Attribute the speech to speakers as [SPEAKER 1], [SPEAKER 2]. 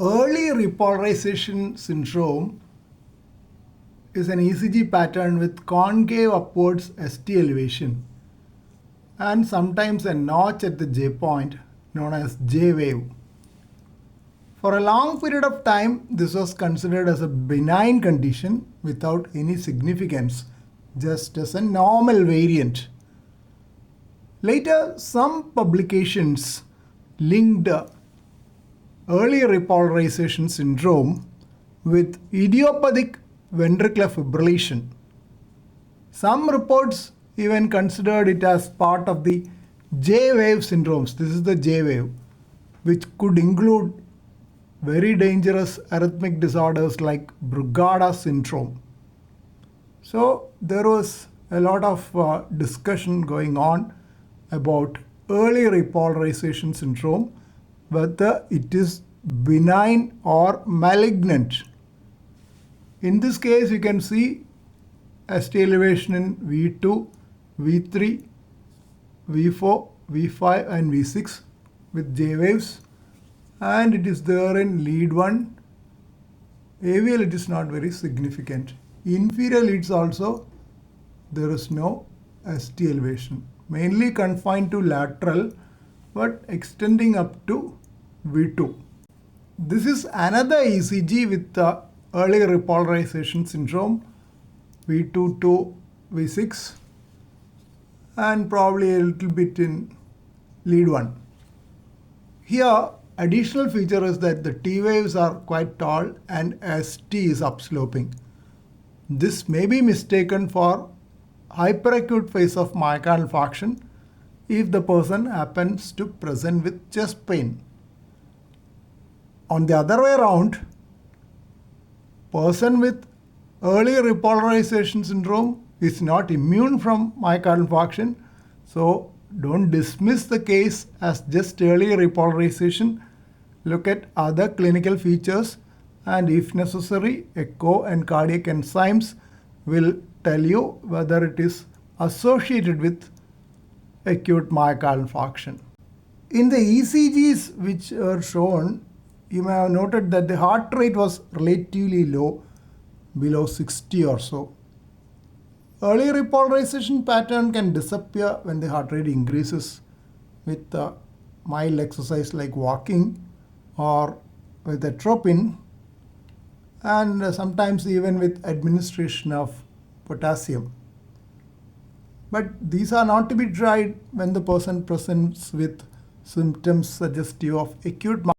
[SPEAKER 1] Early repolarization syndrome is an ECG pattern with concave upwards ST elevation and sometimes a notch at the J point known as J wave. For a long period of time, this was considered as a benign condition without any significance, just as a normal variant. Later, some publications linked early repolarization syndrome with idiopathic ventricular fibrillation. Some reports even considered it as part of the J-wave syndromes. This is the J-wave, which could include very dangerous arrhythmic disorders like Brugada syndrome. So there was a lot of discussion going on about early repolarization syndrome, whether it is benign or malignant. In this case, you can see ST elevation in V2, V3, V4, V5 and V6 with J waves, and it is there in lead 1. AVL it is not very significant. Inferior leads also there is no ST elevation, mainly confined to lateral but extending up to V2. This is another ECG with the early repolarization syndrome, V2 to V6, and probably a little bit in lead 1. Here, additional feature is that the T waves are quite tall and ST is upsloping. This may be mistaken for hyperacute phase of myocardial infarction if the person happens to present with chest pain. On the other way around, person with early repolarization syndrome is not immune from myocardial infarction, so don't dismiss the case as just early repolarization. Look at other clinical features, and if necessary, echo and cardiac enzymes will tell you whether it is associated with acute myocardial infarction. In the ECGs which are shown, you may have noted that the heart rate was relatively low, below 60 or so. Early repolarization pattern can disappear when the heart rate increases with mild exercise like walking or with atropine, and sometimes even with administration of potassium. But these are not to be tried when the person presents with symptoms suggestive of acute